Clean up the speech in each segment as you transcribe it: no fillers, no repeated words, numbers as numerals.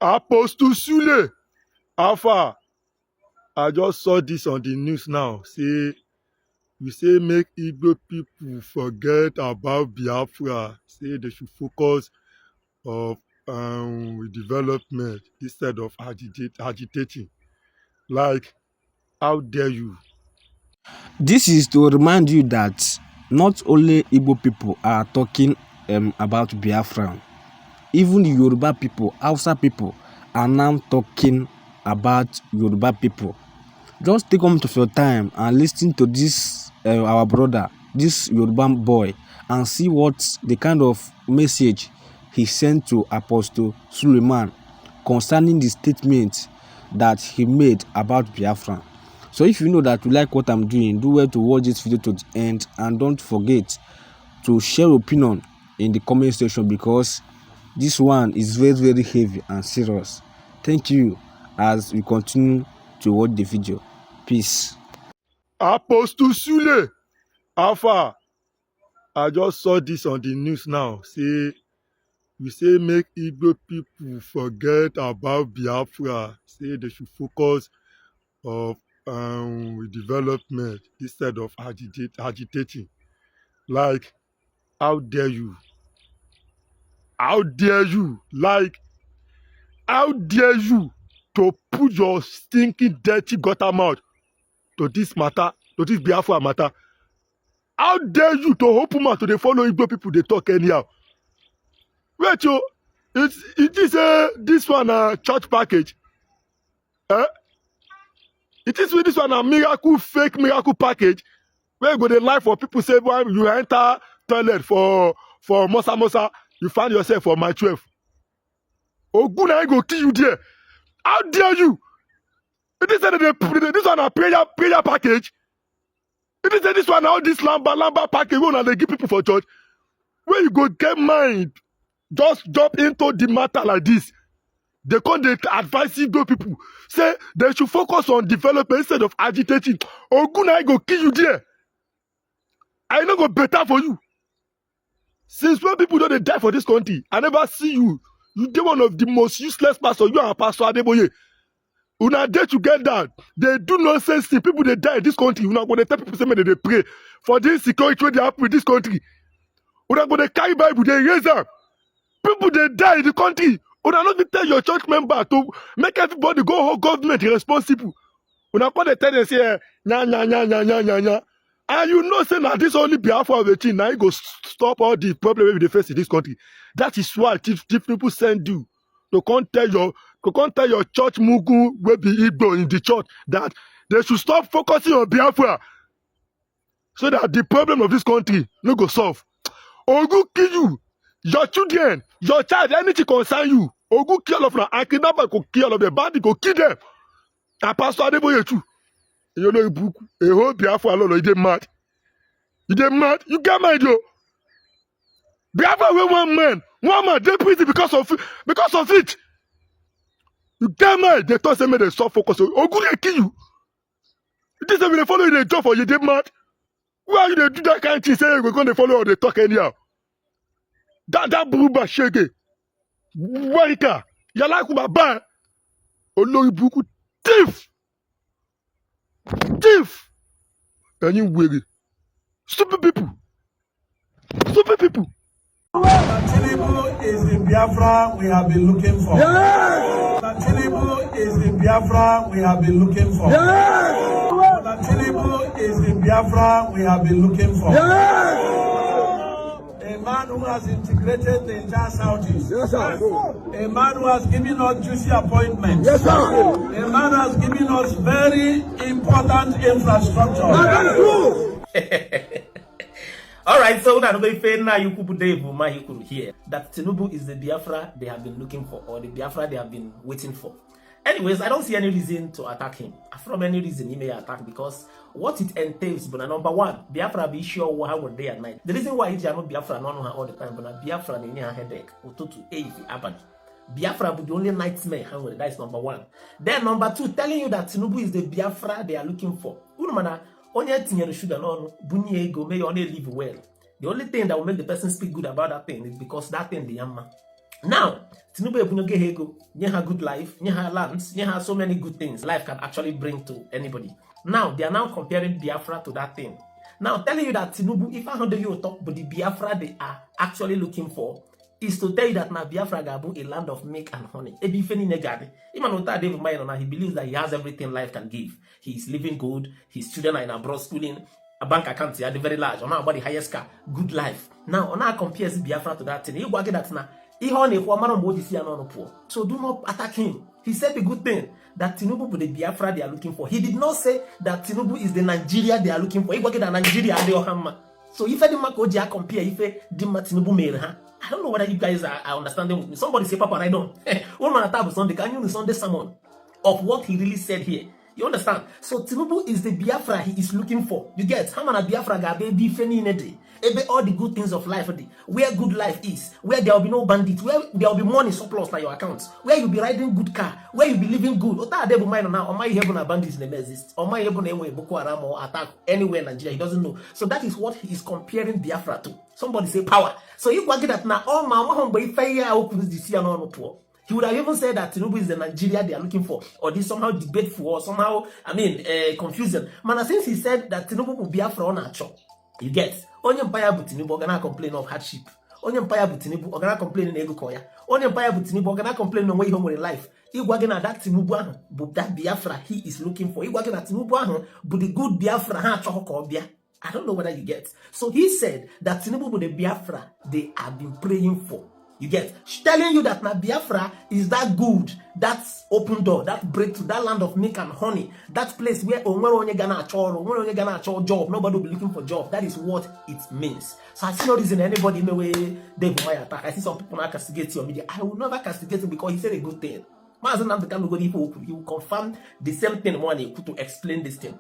Apostle Sule, Alpha, I just saw this on the news now. You say make Igbo people forget about Biafra. Say they should focus on development instead of agitating. Like, how dare you? This is to remind you that not only Igbo people are talking about Biafran, even the Yoruba people, Hausa people are now talking about Yoruba people. Just take moment of your time and listen to this our brother, this Yoruba boy, and see what the kind of message he sent to Apostle Suleiman concerning the statement that he made about Biafran. So if you know that you like what I'm doing, do well to watch this video to the end, and don't forget to share your opinion in the comment section, because this one is very, very heavy and serious. Thank you as we continue to watch the video. Peace. Apostle Sule, Alpha, I just saw this on the news now. You say make Igbo people forget about Biafra. Say they should focus on development instead of agitating. Like, how dare you? How dare you? Like, how dare you to put your stinking, dirty gutter mouth to this matter, to this Biafra matter? How dare you to open mouth to the follow Igbo people they talk anyhow? Wait, yo, it is this one a church package? Eh? It is with this one a fake miracle package where you go the lie for people say when you enter toilet for Mosa, you find yourself for my 12. Ogun I go kill you there. How dare you? It is this one a prayer package. It is this one all this lamba package when they give people for church. Where you go get mind, just jump into the matter like this. They can't advise those people. Say they should focus on development instead of agitating. Ogun I go kill you there. I no go better for you. Since when people don't die for this country, I never see you. You dey one of the most useless pastors. You are Pastor Adeboye. Una dey together. They do nonsense thing. People they die in this country. Una go dey tell people say make they pray for this security wey dey happen in this country. Una go dey carry Bible, they raise them. People they die in the country. Una not be tell your church member to make everybody go hold government responsible. Una go dey tell them say nya. And you know, say now this only Biafra of the thing. Now you go stop all the problem we face in this country. That is why if people send you to come tell your church mugu will be Igbo in the church that they should stop focusing on Biafra so that the problem of this country no go solve. Ogu kill you, your children, your child, anything concern you. Ogu kill all of them. And kidnapper go kill all of them. Bandit go kill them. And Pastor Adeboye too. You know, book a whole Biafra alone. You dey mad. You dey mad. You get mad, yo. Biafra with one man, they prison because of it. You get mad. They thought say me they stop focus. Ogu they kill you. This is when they follow you the job for you dey mad. Why you dey do that kind of thing? Say we're going to follow or they talk anyhow. That buruba shege. Warika. Yala kuma ba. Olori buku thief. And you weary. Stupid people. Tinubu is the Biafra we have been looking for. Yeah. Tinubu is the Biafra we have been looking for. Yeah. Tinubu is the Biafra we have been looking for. Yeah. A man who has integrated the entire Southeast. Yes, sir. A man who has given us juicy appointments. Yes, sir. A man who has given us very important infrastructure. That's true. All right, so now you could hear that Tinubu is the Biafra they have been looking for, or the Biafra they have been waiting for. Anyways, I don't see any reason to attack him. From any reason he may attack, because what it entails, but number one, Biafra be sure how day and night. The reason why it's not Biafra not all the time, but Biafra in your headache or to if it happen. Biafra would the only nightmare. That is number one. Then number two, telling you that Tinubu is the Biafra they are looking for. Only thing you should know, bunye go may only live well. The only thing that will make the person speak good about that thing is because that thing the yamma. Now, Tinubu ebunyoge hego, nye her good life, nye her lands, nye her so many good things life can actually bring to anybody. Now, they are now comparing Biafra to that thing. Now, telling you that Tinubu, if I heard you talk, but the Biafra they are actually looking for is to tell you that now Biafra gabu a land of milk and honey. He believes that he has everything life can give. He is living good. His children are in abroad schooling. A bank account are very large. On about the highest car, good life. Now, on our compares Biafra to that thing. You get that now. So do not attack him. He said the good thing that Tinubu is the Biafra they are looking for. He did not say that Tinubu is the Nigeria they are looking for. He worked at Nigeria. So if I didn't compare, if I didn't Tinubu, I don't know whether you guys are understanding with me. Somebody say, Papa, I don't. One man attack Sunday. Can you Sunday sermon of what he really said here? You understand? So Tinubu is the Biafra he is looking for. You get? How many Biafra gabe be feni in a day? All the good things of life, where good life is, where there will be no bandits, where there will be money surplus like your accounts, where you'll be riding good car, where you'll be living good. Ota adebu mind now, or my heaven bandits never exist, or my heaven Boko Haram or attack anywhere in Nigeria. He doesn't know. So that is what he is comparing Biafra to. Somebody say power. So you can get that now. Oh my, he would have even said that Tinubu is the Nigeria they are looking for, or this somehow debateful, or somehow, confusing. Man, since he said that Tinubu will be Biafra on a chop, you get. Onye Empire but Tinubu gonna complain of hardship. Onye Empire but Tinubu gonna complain in ego koya. Onye Empire but Tinubu gonna complain on way home in life. Igwagena that Tinubu but that Biafra he is looking for. Igwagena Tinubu but the good Biafra ha choko bia. I don't know whether you get. So he said that Tinubu but the Biafra they have been praying for. You get, telling you that now Biafra is that good, that open door, that breakthrough, that land of milk and honey, that place where onye gonna job, nobody will be looking for job. That is what it means. So I see no reason anybody in the way they will attack. I see some people now castigate your media. I will never castigate him because he said a good thing. He will confirm the same thing morning to explain this thing.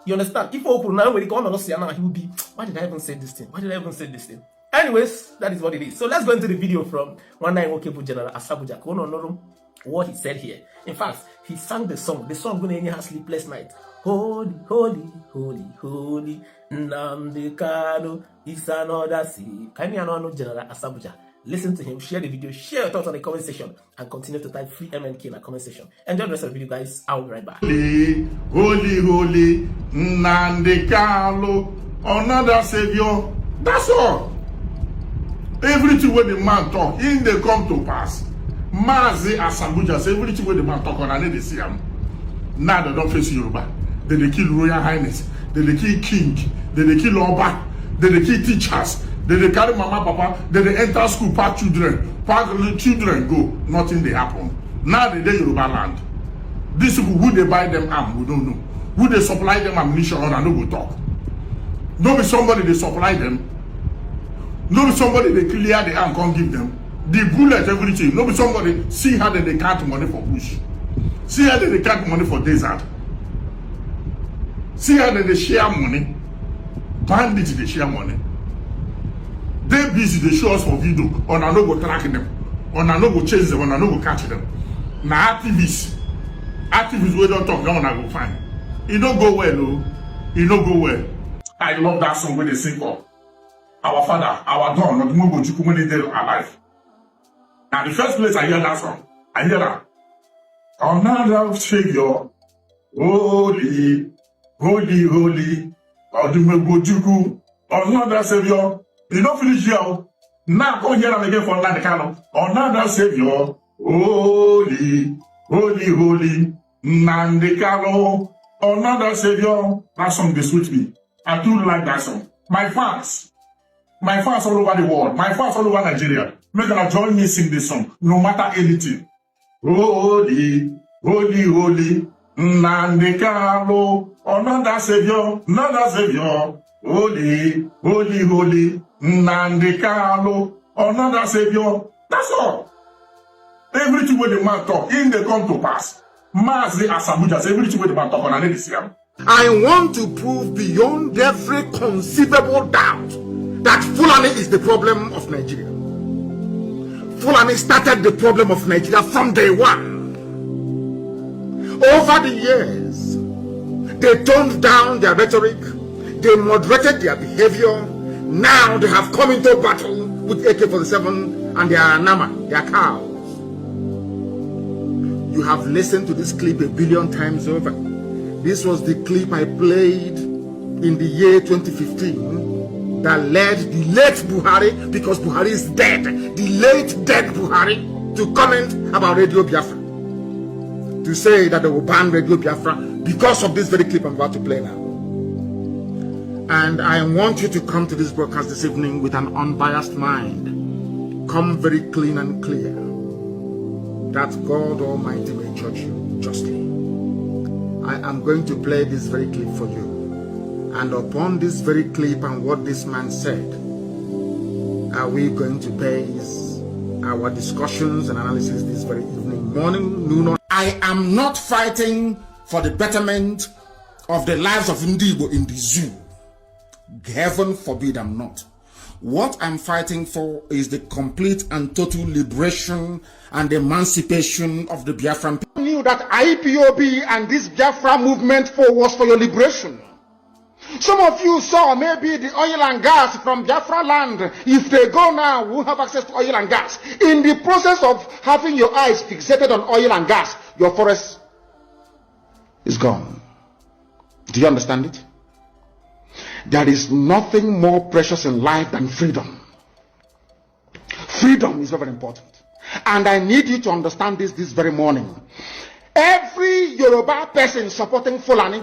You understand? If now when he come and see now, he will be, why did I even say this thing? Why did I even say this thing? Anyways, that is what it is. So let's go into the video from one night Okebu General Asabuja. What he said here. In fact, he sang the song. The song going to have sleepless night. Holy, holy, holy, holy. Nnamdi Kanu is another sea. Can you know General Asabuja? Listen to him, share the video, share your thoughts on the comment section, and continue to type free MNK in the comment section. Enjoy the rest of the video, guys. I'll be right back. Holy, holy, holy. Nnamdi Kanu, another savior. That's all. Everything when the man talk, in they come to pass. Mazi Asabuja say everything when the man talk on, I need to see him. Now they don't face Yoruba. They kill Royal Highness. They kill King. They kill Oba. They kill teachers. They carry mama, papa. They enter school, pack children go. Nothing they happen. Now they Yoruba land. These people, who they buy them arm, we don't know. Who they supply them ammunition on, I know we talk. No be somebody they supply them. No be somebody they clear the arm, can't give them. The bullet, everything. No be somebody see how they count money for bush. See how they count money for desert. See how they share money. Bandits they share money. They busy, they show us for video. On I no go track them. On I no go chase them. On I no go catch them. Now activists we don't talk, now I go find. It don't go well, oh. It don't go well. I love that song where they sing of our father, our God, not Mugo Chukumuni dead alive. Now the first place I hear that song, I hear that. Another Savior, holy, holy, holy, Odumegojuku, another Savior. You don't finish here. Now come here and again for Nnamdi. Another Savior, holy, holy, holy, Nnamdi. Another Savior. That song they sweet me. I do like that song. My fans all over the world, my fans all over Nigeria, make them join me sing this song, no matter anything. Holy, holy, holy, Nnamdi. Another Savior, holy, holy, holy, Nnamdi. Another Savior. That's all. Everything where the man talk, in they come to pass. Mazi Asabuja say everything where the man talk on, I need to see him. I want to prove beyond every conceivable doubt that Fulani is the problem of Nigeria. Fulani started the problem of Nigeria from day one. Over the years, they toned down their rhetoric, they moderated their behavior. Now they have come into battle with AK-47 and their nama, their cows. You have listened to this clip a billion times over. This was the clip I played in the year 2015 that led the late Buhari, because Buhari is dead, the late dead Buhari, to comment about Radio Biafra, to say that they will ban Radio Biafra because of this very clip I'm about to play now. And I want you to come to this broadcast this evening with an unbiased mind. Come very clean and clear, that God Almighty may judge you justly. I am going to play this very clip for you. And upon this very clip and what this man said, are we going to base our discussions and analysis this very evening, morning, noon. I am not fighting for the betterment of the lives of Ndigo in the zoo. Heaven forbid I'm not. What I'm fighting for is the complete and total liberation and emancipation of the Biafran people. I knew that IPOB and this Biafra movement was for your liberation. Some of you saw maybe the oil and gas from Biafra land. If they go now, we'll have access to oil and gas. In the process of having your eyes fixated on oil and gas, your forest is gone. Do you understand it? There is nothing more precious in life than freedom. Freedom is very important. And I need you to understand this very morning. Every Yoruba person supporting Fulani,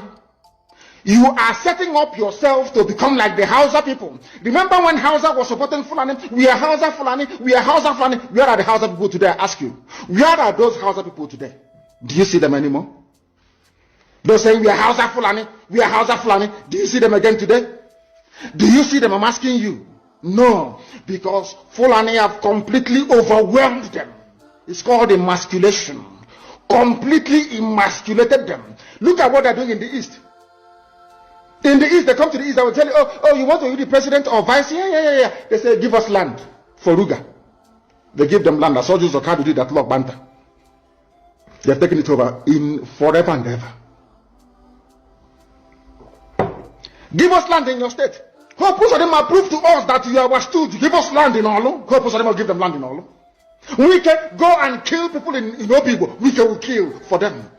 you are setting up yourself to become like the Hausa people. Remember when Hausa was supporting Fulani? We are Hausa Fulani, we are Hausa Fulani. Where are the Hausa people today? I ask you. Where are those Hausa people today? Do you see them anymore? They're saying we are Hausa Fulani, we are Hausa Fulani. Do you see them again today? Do you see them? I'm asking you. No, because Fulani have completely overwhelmed them. It's called emasculation. Completely emasculated them. Look at what they're doing in the East. In the East, they come to the East, they will tell you, oh, you want to be the president or vice? Yeah. They say, give us land for Ruga. They give them land. As soldiers of Kadu did that Lord Banta. They have taken it over in forever and ever. Give us land in your state. Hope of them prove to us that you are stood. Give us land in Olo. Hope of them will give them land in Olo. We can go and kill people in Obigo. We can kill for them.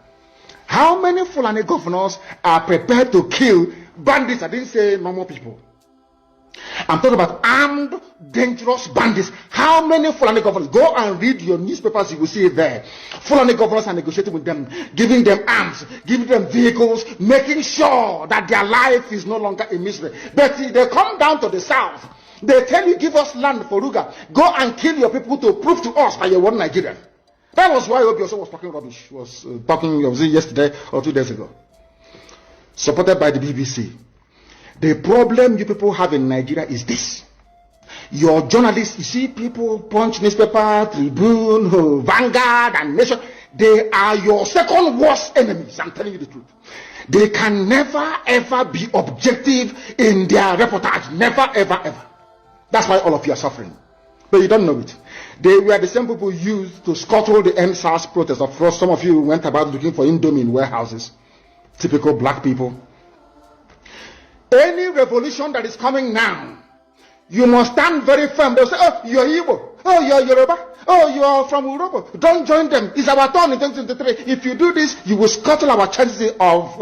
How many Fulani governors are prepared to kill bandits? I didn't say normal people. I'm talking about armed, dangerous bandits. How many Fulani governors? Go and read your newspapers, you will see it there. Fulani governors are negotiating with them, giving them arms, giving them vehicles, making sure that their life is no longer a misery. But they come down to the south. They tell you, give us land for Ruga. Go and kill your people to prove to us that you're one Nigerian. That was why Obi also was talking rubbish. Was it yesterday or 2 days ago? Supported by the BBC. The problem you people have in Nigeria is this. Your journalists, you see people, Punch newspaper, Tribune, Vanguard, and Nation, they are your second worst enemies. I'm telling you the truth. They can never ever be objective in their reportage. Never ever. That's why all of you are suffering. But you don't know it. They were the same people used to scuttle the NSAS protest. Of course, some of you went about looking for Indomie in warehouses. Typical black people. Any revolution that is coming now, you must stand very firm. They'll say, oh, you're Igbo. Oh, you're Yoruba. Oh, you're from Europe. Don't join them. It's our turn in 2023. If you do this, you will scuttle our chances of